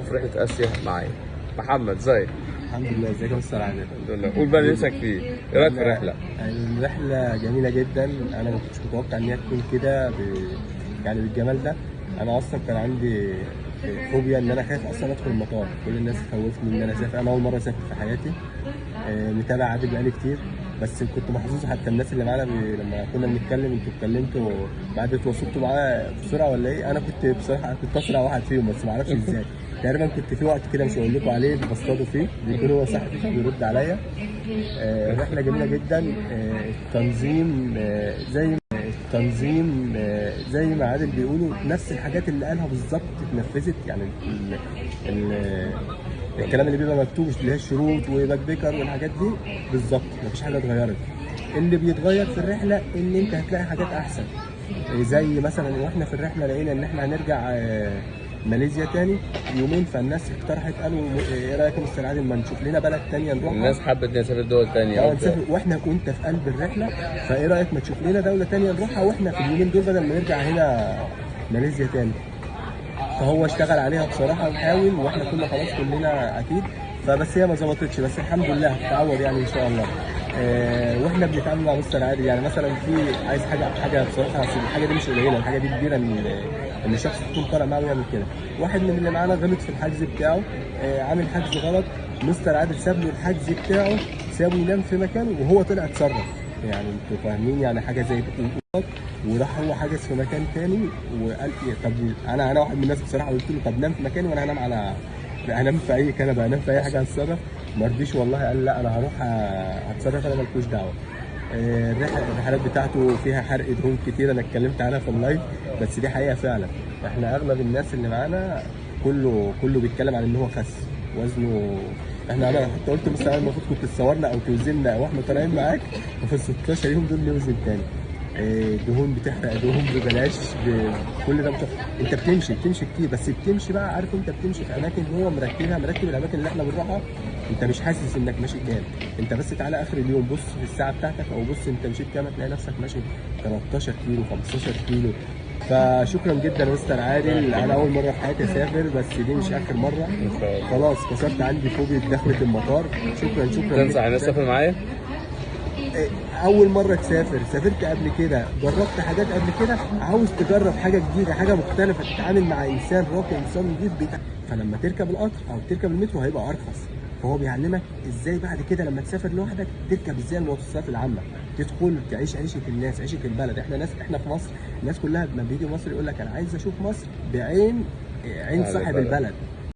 في رحلة آسيا معايا. محمد ازيك؟ الحمد لله. ازيك يا مستر عادل؟ الحمد لله. قول بقى اللي نفسك فيه، ايه رأيك في الرحلة؟ الرحلة جميلة جدا. أنا ما كنتش متوقع إن هي تكون كده يعني بالجمال ده. أنا أصلا كان عندي فوبيا إن أنا خايف أصلا أدخل المطار، كل الناس تخوفني إن أنا أسافر. أنا أول مرة أسافر في حياتي. متابع عادل بقالي كتير، بس كنت محظوظ. حتى الناس اللي معانا لما كنا بنتكلم، انتوا اتكلمتوا بعد اتواصلتوا معايا بسرعه ولا ايه؟ انا كنت بصراحه كنت اسرع واحد فيهم، بس ما اعرفش ازاي. تقريبا كنت في وقت كده مش هقول لكم عليه بصطادوا فيه، بيكون هو صاحبي فبيرد عليا. رحله جميله جدا. التنظيم زي ما عادل بيقولوا، نفس الحاجات اللي قالها بالظبط اتنفذت. يعني ال الكلام اللي بيبقى مكتوب اللي هي الشروط وباك بيكر والحاجات دي بالظبط، مفيش حاجه اتغيرت. اللي بيتغير في الرحله ان انت هتلاقي حاجات احسن. زي مثلا واحنا في الرحله لقينا ان احنا هنرجع ماليزيا تاني يومين، فالناس اقترحت قالوا ايه رايك يا مستر عادل ما نشوف لنا بلد تانيه نروحها؟ الناس حبت نسافر دول تانية نسافر واحنا كنت في قلب الرحله. فايه رايك ما تشوف لنا دوله تانيه نروحها واحنا في اليومين دول بدل ما نرجع هنا ماليزيا تاني؟ فهو اشتغل عليها بصراحه وحاول، واحنا كنا خلاص كلنا اكيد. فبس هي ما ظبطتش، بس الحمد لله هتتعوض يعني ان شاء الله. واحنا بنتعامل مع مستر عادل، يعني مثلا في عايز حاجه بصراحه، اصل الحاجه دي مش قليله، الحاجه دي كبيره ان الشخص يكون طالع معاه ويعمل كده. واحد من اللي معانا غلط في الحجز بتاعه، عامل حجز غلط. مستر عادل ساب له الحجز بتاعه، سابه ينام في مكانه وهو طلع اتصرف. يعني انتوا فاهمين يعني حاجه زي كده. وراح هو حجز في مكان تاني وقال إيه؟ طب انا واحد من الناس بصراحه قلت له طب نام في مكاني وانا هنام في اي كنبه، هنام في اي حاجه هتصرف. ما رضيش والله، قال لا انا هروح هتصرف، انا مالكوش دعوه. الرحلات بتاعته فيها حرق دهون كتير، انا اتكلمت عنها في اللايف، بس دي حقيقه فعلا. احنا اغلب الناس اللي معانا كله بيتكلم عن ان هو خس وزنه. انا حتى قلت مثلا المفروض كنت تصورنا او توزننا واحنا طالعين معاك، وفي ال 16 يوم دول نوزن تاني. دهون بتحرق دهون ببلاش. كل ده انت بتمشي كتير، بس بتمشي بقى، عارف انت بتمشي في اماكن هو مرتب الاماكن اللي احنا بنروحها. انت مش حاسس انك ماشي كام. انت بس تعالى اخر اليوم بص في الساعه بتاعتك، او بص انت مشيت كام، هتلاقي نفسك ماشي 13 كيلو 15 كيلو. فشكرا جدا يا مستر عادل. انا اول مره في حياتي اسافر، بس دي مش اخر مره. خلاص كسرت عندي فوبيا دخلة المطار. شكرا تنصح الناس تسافر معايا؟ اول مره تسافر، سافرت قبل كده، جربت حاجات قبل كده، عاوز تجرب حاجه جديده، حاجه مختلفه، تتعامل مع انسان راقي، انسان نضيف فلما تركب القطر او تركب المترو هيبقى ارخص. فهو بيعلمك ازاي بعد كده لما تسافر لوحدك تركب ازاي المواصلات العامه، تدخل تعيش عيشه الناس، عيشه البلد. احنا في مصر، الناس كلها لما بيجي مصر يقول لك انا عايز اشوف مصر بعين صاحب البلد.